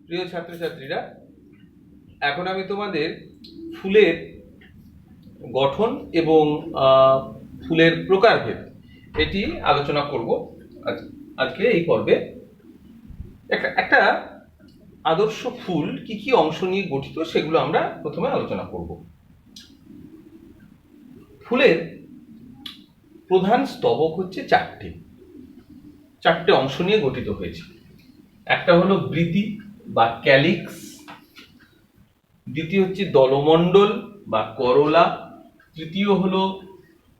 প্রিয় ছাত্রছাত্রীরা, এখন আমি তোমাদের ফুলের গঠন এবং ফুলের প্রকারভেদ এটি আলোচনা করব আজকে এই পর্বে। একটা আদর্শ ফুল কি কি অংশ নিয়ে গঠিত সেগুলো আমরা প্রথমে আলোচনা করব। ফুলের প্রধান স্তবক হচ্ছে চারটে অংশ নিয়ে গঠিত হয়েছে। একটা হলো বৃতি বা ক্যালিক্স, দ্বিতীয় হচ্ছে দলমণ্ডল বা করোলা, তৃতীয় হলো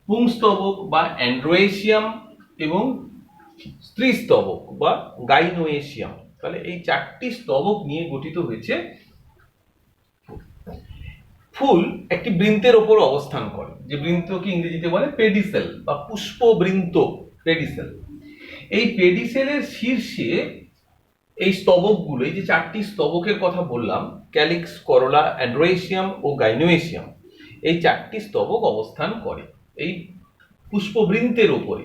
পুংস্তবক বা অ্যান্ড্রোয়েশিয়াম এবং স্ত্রীস্তবক বা গাইনোয়েশিয়াম। তাহলে এই চারটি স্তবক নিয়ে গঠিত হয়েছে। ফুল একটি বৃন্তের ওপর অবস্থান করে, যে বৃন্তকে ইংরেজিতে বলে পেডিসেল বা পুষ্পবৃন্ত পেডিসেল। এই পেডিসেলের শীর্ষে এই স্তবকগুলো, এই যে চারটি স্তবকের কথা বললাম, ক্যালিক্স, করোলা, অ্যান্ড্রোয়েশিয়াম ও গাইনোয়েশিয়াম, এই চারটি স্তবক অবস্থান করে এই পুষ্পবৃন্তের ওপরে।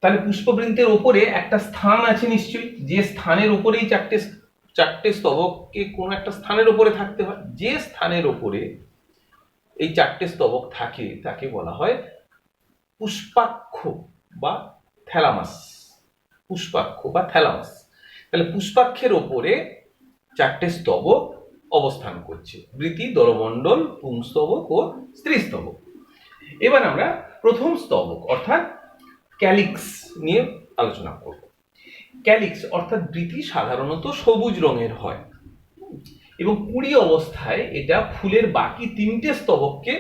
তাহলে পুষ্পবৃন্তের ওপরে একটা স্থান আছে নিশ্চয়ই, যে স্থানের উপরেই চারটে স্তবককে কোনো একটা স্থানের উপরে থাকতে হয়। যে স্থানের উপরে এই চারটে স্তবক থাকে তাকে বলা হয় পুষ্পাক্ষ বা থ্যালামাস। পুষ্পাক্ষ বা থ্যালামাস। তাহলে পুষ্পাক্ষের ওপরে চারটে স্তবক অবস্থান করছে: বৃতি, দলমণ্ডল, পুংস্তবক ও স্ত্রীস্তবক। এবার আমরা প্রথম স্তবক অর্থাৎ ক্যালিক্স নিয়ে আলোচনা করব। ক্যালিক্স অর্থাৎ বৃতি সাধারণত সবুজ রঙের হয় এবং কুঁড়ি অবস্থায় এটা ফুলের বাকি তিনটে স্তবককে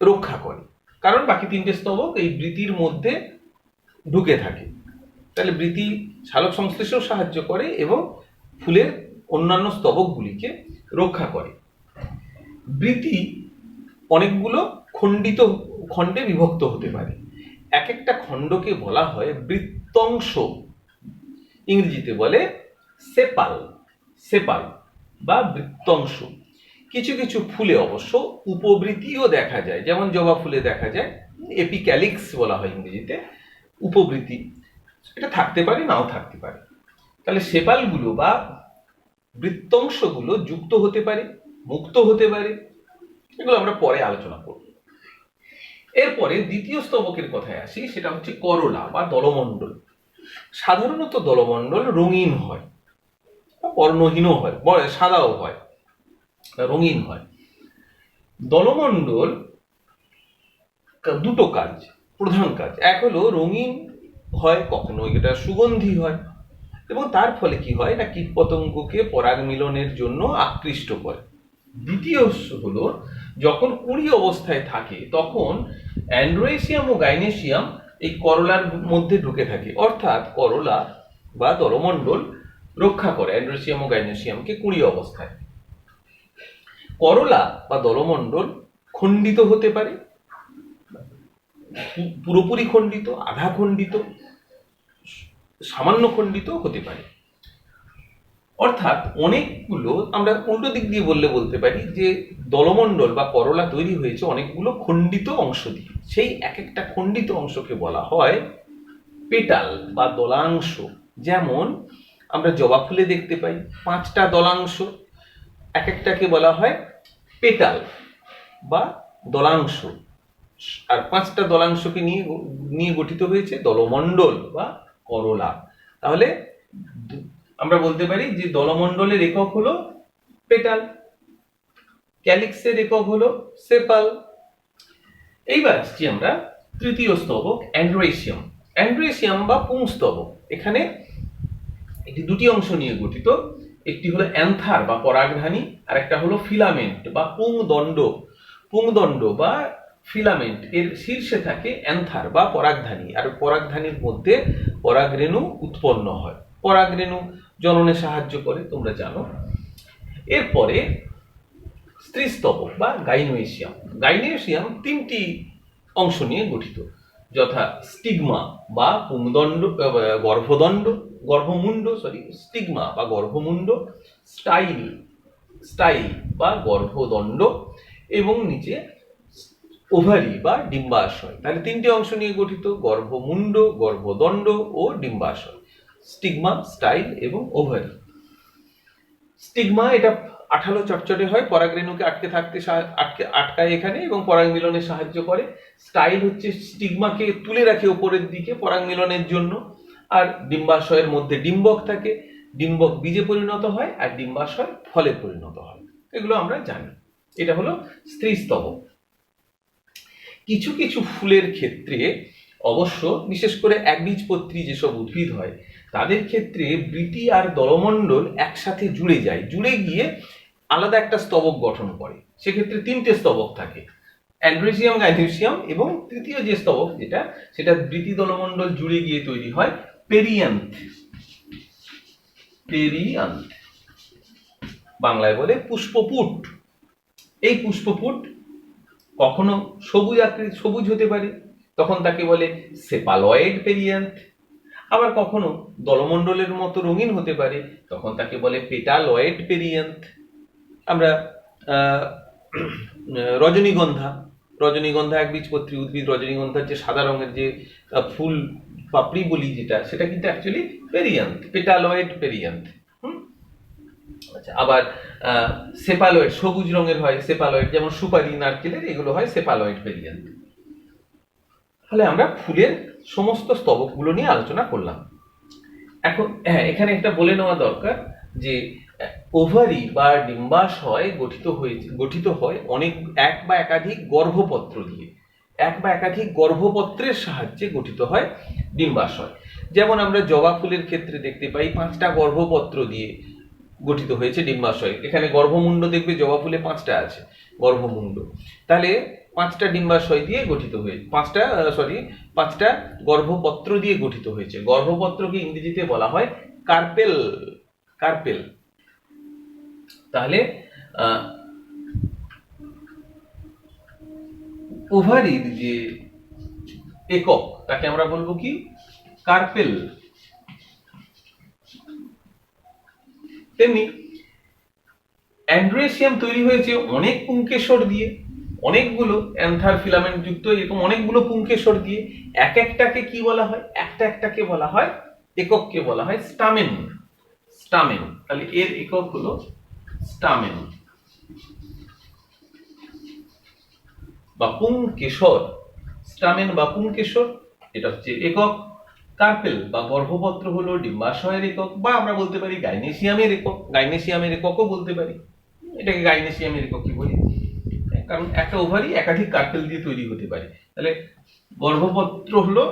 রক্ষা করে, কারণ বাকি তিনটে স্তবক এই বৃতির মধ্যে ঢুকে থাকে। তাহলে বৃতি সালোক সংশ্লেষেও সাহায্য করে এবং ফুলের অন্যান্য স্তবকগুলিকে রক্ষা করে। বৃতি অনেকগুলো খণ্ডে বিভক্ত হতে পারে। এক একটা খণ্ডকে বলা হয় বৃত্তংশ, ইংরেজিতে বলে সেপাল বা বৃত্তংশ। কিছু কিছু ফুলে অবশ্য উপবৃতিও দেখা যায়, যেমন জবা ফুলে দেখা যায়, এপিক্যালিক্স বলা হয় ইংরেজিতে, উপবৃতি। এটা থাকতে পারে, নাও থাকতে পারে। তাহলে সেপালগুলো বা বৃত্তংশগুলো যুক্ত হতে পারে, মুক্ত হতে পারে, এগুলো আমরা পরে আলোচনা করব। এরপরে দ্বিতীয় স্তবকের কথায় আসি, সেটা হচ্ছে করোলা বা দলমণ্ডল। সাধারণত দলমণ্ডল রঙিন হয়, বর্ণহীনও হয়, সাদাও হয়, রঙিন হয়। দলমণ্ডল দুটো কাজ, প্রধান কাজ। এক হলো রঙিন হয়, কখনো এটা সুগন্ধি হয়, এবং তার ফলে কি হয় না, কীটপতঙ্গকে পরাগ মিলনের জন্য আকৃষ্ট করে। দ্বিতীয় হলো যখন কুঁড়ি অবস্থায় থাকে তখন অ্যান্ড্রোয়েশিয়াম ও গাইনেশিয়াম এই করলার মধ্যে ঢুকে থাকে, অর্থাৎ করলা বা দলমণ্ডল রক্ষা করে অ্যান্ড্রোয়েশিয়াম ও গাইনেশিয়ামকে কুঁড়ি অবস্থায়। করলা বা দলমণ্ডল খণ্ডিত হতে পারে, পুরোপুরি খণ্ডিত, আধা খণ্ডিত, সামান্য খণ্ডিত হতে পারে। অর্থাৎ অনেকগুলো, আমরা উল্টো দিক দিয়ে বলতে পারি যে দলমণ্ডল বা করলা তৈরি হয়েছে অনেকগুলো খণ্ডিত অংশ দিয়ে। সেই এক একটা খণ্ডিত অংশকে বলা হয় পেটাল বা দলাংশ। যেমন আমরা জবা ফুলে দেখতে পাই 5টা দলাংশ, এক একটাকে বলা হয় পেটাল বা দলাংশ। আর 5টা দলাংশকে নিয়ে গঠিত হয়েছে দলমণ্ডল বা করলা। তাহলে আমরা বলতে পারি যে দলমণ্ডলের একক হলো পেটাল, ক্যালিক্সের একক হলো সেপাল। এইবার আসছি আমরা তৃতীয় স্তবক অ্যান্ড্রোয়েশিয়াম বা পুংস্তবক। এখানে এটি দুটি অংশ নিয়ে গঠিত। একটি হলো অ্যান্থার বা পরাগধানী, আর একটা হলো ফিলামেন্ট বা পুংদণ্ড বা ফিলামেন্ট। এর শীর্ষে থাকে অ্যান্থার বা পরাগধানী, আর পরাগধানীর মধ্যে পরাগরেণু উৎপন্ন হয়। পরাগরেণু জননে সাহায্য করে, তোমরা জানো। এরপরে স্ত্রীস্তবক বা গাইনোয়েশিয়াম 3টি অংশ নিয়ে গঠিত, যথা স্টিগমা বা স্টিগমা বা গর্ভমুণ্ড, স্টাইল বা গর্ভদণ্ড, এবং নিচে ওভারি বা ডিম্বাশয়। তাহলে 3টি অংশ নিয়ে গঠিত: গর্ভমুণ্ড, গর্ভদণ্ড ও ডিম্বাশয়, স্টিগমা, স্টাইল এবং ওভারি। স্টিগমা এটা আঠালো চটচটে হয়, পরাগরেণুকে আটকায় এখানে এবং পরাগ মিলনে সাহায্য করে। স্টাইল হচ্ছে স্টিগমাকে তুলে রাখে উপরের দিকে পরাগ মিলনের জন্য। আর ডিম্বাশয়ের মধ্যে ডিম্বক থাকে, ডিম্বক বীজে পরিণত হয় আর ডিম্বাশয় ফলে পরিণত হয়, এগুলো আমরা জানি। এটা হলো স্ত্রীস্তবক। কিছু কিছু ফুলের ক্ষেত্রে অবশ্য, বিশেষ করে একবীজপত্রী যেসব উদ্ভিদ হয় তাদের ক্ষেত্রে বৃতি আর দলমণ্ডল একসাথে জুড়ে যায়, জুড়ে গিয়ে আলাদা একটা স্তবক গঠন করে। সেক্ষেত্রে তিনটে স্তবক থাকে, অ্যান্ড্রোসিয়াম, গাইনোসিয়াম এবং তৃতীয় যে স্তবক যেটা, সেটা বৃতি দলমণ্ডল জুড়ে গিয়ে তৈরি হয় পেরিয়ান্থ। পেরিয়ান্থ বাংলায় বলে পুষ্পপুট। এই পুষ্পপুট কখনো সবুজ হতে পারে, তখন তাকে বলে সেপালয়েড পেরিয়ান্থ। আবার কখনো দলমণ্ডলের মতো রঙিন হতে পারে, তখন তাকে বলে পেটালয়েড পেরিয়ান্থ। আমরা রজনীগন্ধা একবীজপত্রী উদ্ভিদ, রজনীগন্ধার যে সাদা রঙের যে ফুল পাপড়ি বলি যেটা, সেটা কিন্তু অ্যাকচুয়ালি পেরিয়ান্থ, পেটালয়েড পেরিয়ান্থ। আচ্ছা, আবার সেপালয়েড সবুজ রঙের হয় সেপালয়েড, যেমন সুপারি, নারকেলের, এগুলো হয় সেপালয়েড পেরিয়ান্থ। তাহলে আমরা ফুলের সমস্ত স্তবকগুলো নিয়ে আলোচনা করলাম। এখন এখানে একটা বলে নেওয়া দরকার যে ওভারি বা ডিম্বাশয় গঠিত হয় এক বা একাধিক গর্ভপত্র দিয়ে। এক বা একাধিক গর্ভপত্রের সাহায্যে গঠিত হয় ডিম্বাশয়। যেমন আমরা জবা ফুলের ক্ষেত্রে দেখতে পাই 5টা গর্ভপত্র দিয়ে গঠিত হয়েছে ডিম্বাশয়। এখানে গর্ভমুণ্ড দেখবে জবা ফুলে 5টা আছে গর্ভমুণ্ড, তাহলে 5টা ডিম্বাশয় দিয়ে গঠিত হয়েছে, 5টা গর্ভপত্র দিয়ে গঠিত হয়েছে। গর্ভপত্রকে ইংরেজিতে বলা হয় কার্পেল। কার্পেল। তাহলে ওভারির যে একক তাকে আমরা বলবো কি, কার্পেল। তেমনি অ্যান্ড্রোসিয়াম তৈরি হয়েছে অনেক পুংকেশর দিয়ে, অনেকগুলো অ্যান্থার ফিলামেন্ট যুক্ত এরকম অনেকগুলো পুংকেশর দিয়ে। একটাকে কি বলা হয়? একটাকে বলা হয়, একককে বলা হয় স্টামেন। স্টামেন, তাহলে এর একক হলো স্টামেন বা পুংকেশর। স্টামেন বা পুংকেশর এটা হচ্ছে একক। কার্পেল বা গর্ভপত্র হলো ডিম্বাশয়ের একক, বা আমরা বলতে পারি গাইনেসিয়ামের একক। গাইনেসিয়ামের এককও বলতে পারি, এটাকে গাইনেসিয়ামের একক কি বলি, কারণ একটা ওভারি একাধিক কার্পেল দিয়ে তৈরি হতে পারে। তাহলে গর্ভপত্র হলো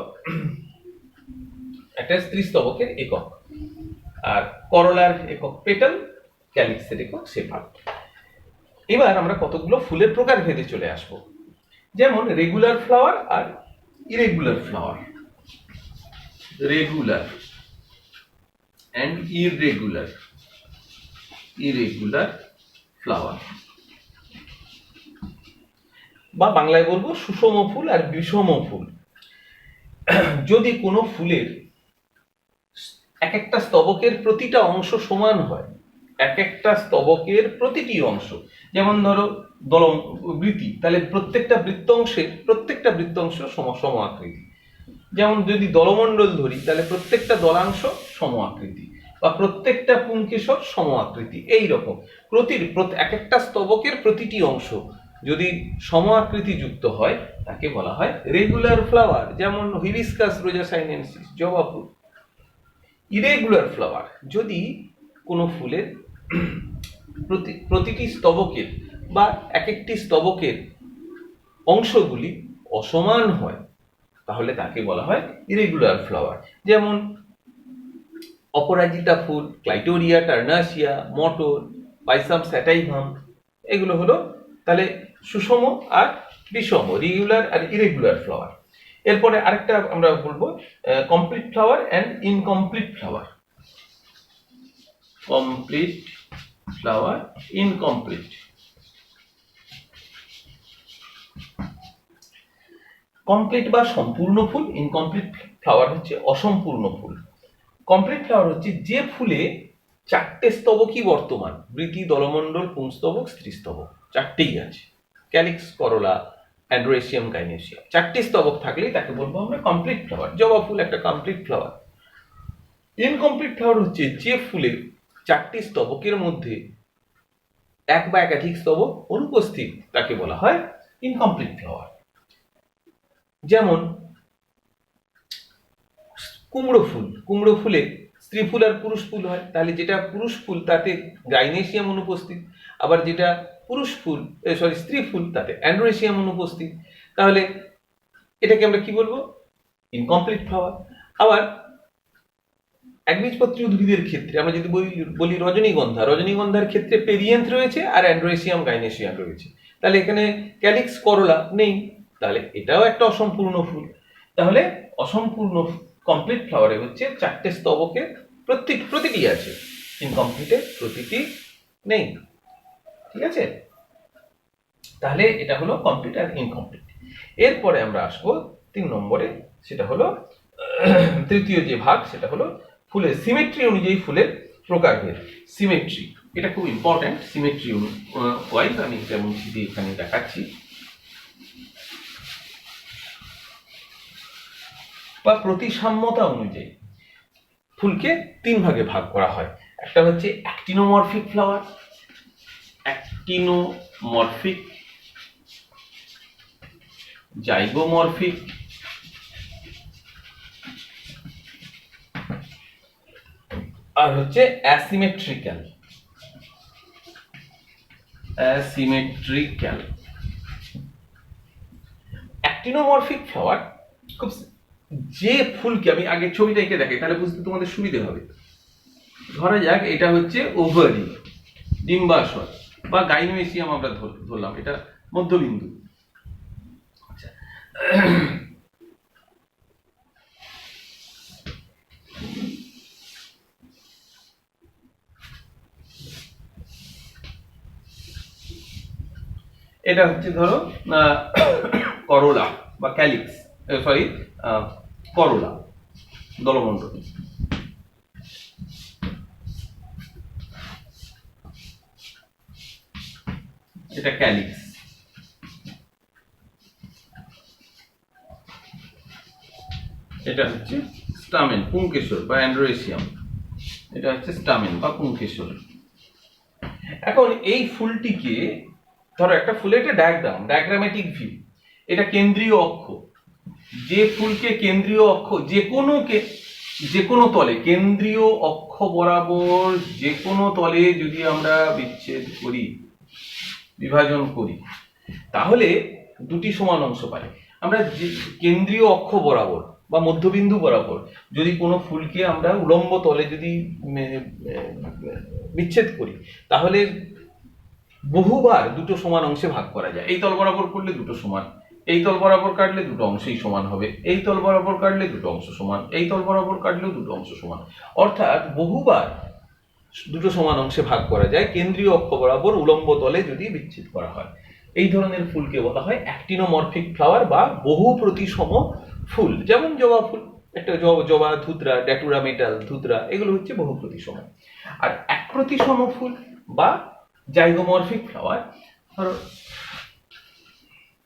একটা স্ত্রীস্তবকের একক, আর করলার একক পেটাল, ক্যালিক্সের একক সেপাল। এবার আমরা কতগুলো ফুলের প্রকার ভেদে চলে আসবো, যেমন রেগুলার ফ্লাওয়ার আর irregular flower. Regular and irregular flower, বা বাংলায় বলবো সুষম ফুল আর বিষম ফুল। যদি কোনো ফুলের এক একটা স্তবকের প্রতিটা অংশ সমান হয়, এক একটা স্তবকের প্রতিটি অংশ, যেমন ধরো বৃতি, তাহলে প্রত্যেকটা বৃত্তাংশ সম আকৃতি। যেমন যদি দলমণ্ডল ধরি, তাহলে প্রত্যেকটা দলাংশ সম আকৃতি, বা প্রত্যেকটা পুংকেশর সম আকৃতি। এইরকম এক একটা স্তবকের প্রতিটি অংশ যদি সম আকৃতি যুক্ত হয় তাকে বলা হয় রেগুলার ফ্লাওয়ার, যেমন হিবিস্কাস রোজাসাইনেনসিস, জবা ফুল। ইরেগুলার ফ্লাওয়ার, যদি কোনো ফুলের প্রতিটি স্তবকের বা এক একটি স্তবকের অংশগুলি অসমান হয় তাহলে তাকে বলা হয় ইরেগুলার ফ্লাওয়ার। যেমন অপরাজিতা ফুল, ক্লাইটোরিয়া, টার্নাসিয়া, মটর, পাইসাম স্যাটাইভাম, এগুলো হলো তাহলে সুষম আর বিষম, রেগুলার আর ইরেগুলার ফ্লাওয়ার। এরপরে আরেকটা আমরা বলবো complete flower and incomplete flower. Complete flower, incomplete. Complete বা সম্পূর্ণ ফুল, ইনকমপ্লিট ফ্লাওয়ার হচ্ছে অসম্পূর্ণ ফুল। কমপ্লিট ফ্লাওয়ার হচ্ছে যে ফুলে 4টে স্তবকই বর্তমান, বৃতি, দলমণ্ডল, পুংস্তবক, স্ত্রীস্তবক, 4টেই আছে। ক্যালিক্স, করলা, অ্যান্ড্রোসিয়াম, গাইনেসিয়াম, 4টে স্তবক থাকলেই তাকে বলবো আমরা কমপ্লিট ফ্লাওয়ার। জবা ফুল একটা কমপ্লিট ফ্লাওয়ার। ইনকমপ্লিট ফ্লাওয়ার হচ্ছে যে ফুলে চারটি স্তবকের মধ্যে এক বা একাধিক স্তবক অনুপস্থিত তাকে বলা হয় ইনকমপ্লিট ফ্লাওয়ার। যেমন কুমড়ো ফুলে স্ত্রী ফুল আর পুরুষ ফুল হয়, তাহলে যেটা পুরুষ ফুল তাতে গাইনেসিয়াম অনুপস্থিত, আবার যেটা স্ত্রী ফুল তাতে অ্যান্ড্রোসিয়াম অনুপস্থিত, তাহলে এটাকে আমরা কি বলবো? Incomplete flower. আবার একবীজপত্রী উদ্ভিদের ক্ষেত্রে আমরা যদি বলি রজনীগন্ধার ক্ষেত্রে পেরিয়েন্থ রয়েছে আর অ্যান্ড্রোসিয়াম গাইনেসিয়াম রয়েছে, তাহলে এখানে ক্যালিক্স করোলা নেই, তাহলে এটাও একটা অসম্পূর্ণ ফুল। তাহলে অসম্পূর্ণ কমপ্লিট ফ্লাওয়ারে হচ্ছে চারটে স্তবকের প্রতিটি আছে, ইনকমপ্লিটে প্রতিটি নেই। ঠিক আছে, তাহলে এটা হলো কমপ্লিট আর ইনকমপ্লিট। এরপরে আমরা আসবো 3 নম্বরে, সেটা হলো তৃতীয় যে ভাগ, সেটা হলো ফুলের সিমেট্রি অনুযায়ী ফুলের প্রকারভেদ। সিমেট্রি এটা খুব ইম্পর্টেন্ট। সিমেট্রি ওয়াইজ আমি যেমন এখানে দেখাচ্ছি, বা প্রতিসাম্যতা অনুযায়ী ফুলকে 3 ভাগে ভাগ করা হয়। একটা হচ্ছে অ্যাক্টিনোমরফিক ফ্লাওয়ার, জাইগোমরফিক, আর হচ্ছে অ্যাসিমেট্রিক্যাল। অ্যাক্টিনোমরফিক ফ্লাওয়ার খুব, যে ফুলকে আমি আগে ছবিটা এঁকে দেখাই তাহলে বুঝতে তোমাদের সুবিধে হবে। ধরা যাক এটা হচ্ছে ওভারি, ডিম্বাশয় বা গাইনোসিয়াম আমরা ধরলাম, এটা মধ্যবিন্দু। এটা হচ্ছে ধরো করোলা বা ক্যালিক্স, করোলা দলমণ্ডল। এটা ক্যালিক্স। এটা হচ্ছে স্টামেন, পুংকেশর বা অ্যান্ড্রোসিয়াম। এটা হচ্ছে স্টামেন বা পুংকেশর। এখন এই ফুলটিকে ধরো একটা ফুলের একটা ডায়াগ্রামেটিক ভিউ, এটা কেন্দ্রীয় অক্ষ। যে ফুলকে কেন্দ্রীয় অক্ষ যে কোনো তলে, কেন্দ্রীয় অক্ষ বরাবর যে কোনো তলে যদি আমরা বিভাজন করি, তাহলে দুটি সমান অংশ পাই আমরা। কেন্দ্রীয় অক্ষ বরাবর বা মধ্যবিন্দু বরাবর যদি কোনো ফুলকে আমরা উলম্ব তলে যদি বিচ্ছেদ করি, তাহলে বহুবার দুটো সমান অংশে ভাগ করা যায়। এই তল বরাবর করলে দুটো সমান, এই তল বরাবর কাটলে দুটো অংশই সমান হবে, এই তল বরাবর কাটলে দুটো অংশ সমান, এই তল বরাবর কাটলেও দুটো অংশ সমান। অর্থাৎ বহুবার দুটো সমান অংশে ভাগ করা যায় কেন্দ্রীয় অক্ষ বরাবর উলম্ব তলে যদি বিচ্ছেদ করা হয়। এই ধরনের ফুলকে বলা হয় অ্যাক্টিনোমরফিক ফ্লাওয়ার বা বহু প্রতিসম ফুল। যেমন জবা ফুল, একটা জবা, ধুতরা, ড্যাটুরা মেটাল, ধুতরা, এগুলো হচ্ছে বহু প্রতিসম। আর এক প্রতিসম ফুল বা জাইগোমরফিক ফ্লাওয়ার, ধরো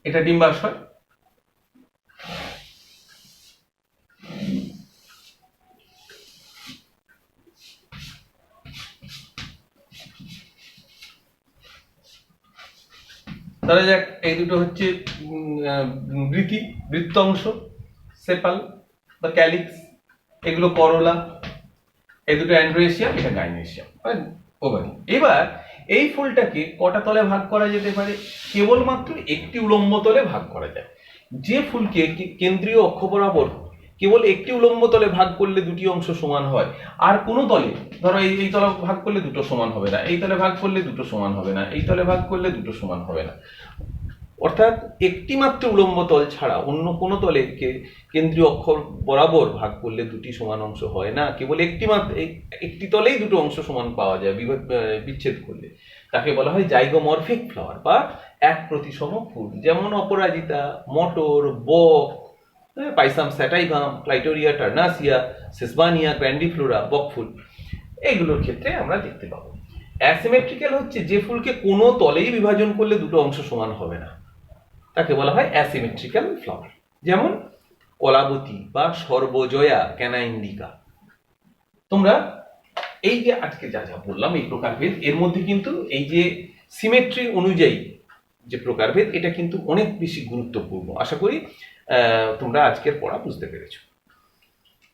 এটা ডিম্বাশয়, ধরা যাক এই দুটো হচ্ছে বৃত্তাংশ, সেপাল বা ক্যালিক্স, এগুলো করোলা, এই দুটো অ্যান্ড্রোসিয়াম, এটা গাইনোসিয়াম, ওভারি। এবার এই ফুলটাকে কটা তলে ভাগ করা যেতে পারে? কেবলমাত্র একটি উলম্ব তলে ভাগ করা যায়। যে ফুলকে কেন্দ্রীয় অক্ষ বরাবর কেবল একটি উলম্ব তলে ভাগ করলে দুটি অংশ সমান হয়, আর কোনো তলে, ধরো এই তলে ভাগ করলে দুটো সমান হবে না, এই তলে ভাগ করলে দুটো সমান হবে না, এই তলে ভাগ করলে দুটো সমান হবে না, অর্থাৎ একটি মাত্র উলম্ব তল ছাড়া অন্য কোনো তলে কেন্দ্রীয় অক্ষ বরাবর ভাগ করলে দুটি সমান অংশ হয় না। কেবল একটি তলেই দুটো অংশ সমান পাওয়া যায় বিচ্ছেদ করলে। তাকে বলা হয় জাইগোমরফিক ফ্লাওয়ার বা এক প্রতিসম ফুল। যেমন অপরাজিতা, মটর, বক, পাইসাম স্যাটাইভাম, ক্লাইটোরিয়া টার্নাসিয়া, সেসবানিয়া, গ্র্যান্ডিফ্লোরা, বকফুল, এইগুলোর ক্ষেত্রে আমরা দেখতে পাবো। অ্যাসিমেট্রিক্যাল হচ্ছে যে ফুলকে কোনো তলেই বিভাজন করলে দুটো অংশ সমান হবে না, তাকে বলা হয় অ্যাসিমেট্রিক্যাল ফ্লাওয়ার। যেমন কলাবতী বা সর্বজয়া, ক্যানা ইন্ডিকা। তোমরা এই যে আজকে যা যা বললাম এই প্রকারভেদ, এর মধ্যে কিন্তু এই যে সিমেট্রি অনুযায়ী যে প্রকারভেদ, এটা কিন্তু অনেক বেশি গুরুত্বপূর্ণ। আশা করি তোমরা আজকের পড়া বুঝতে পেরেছো।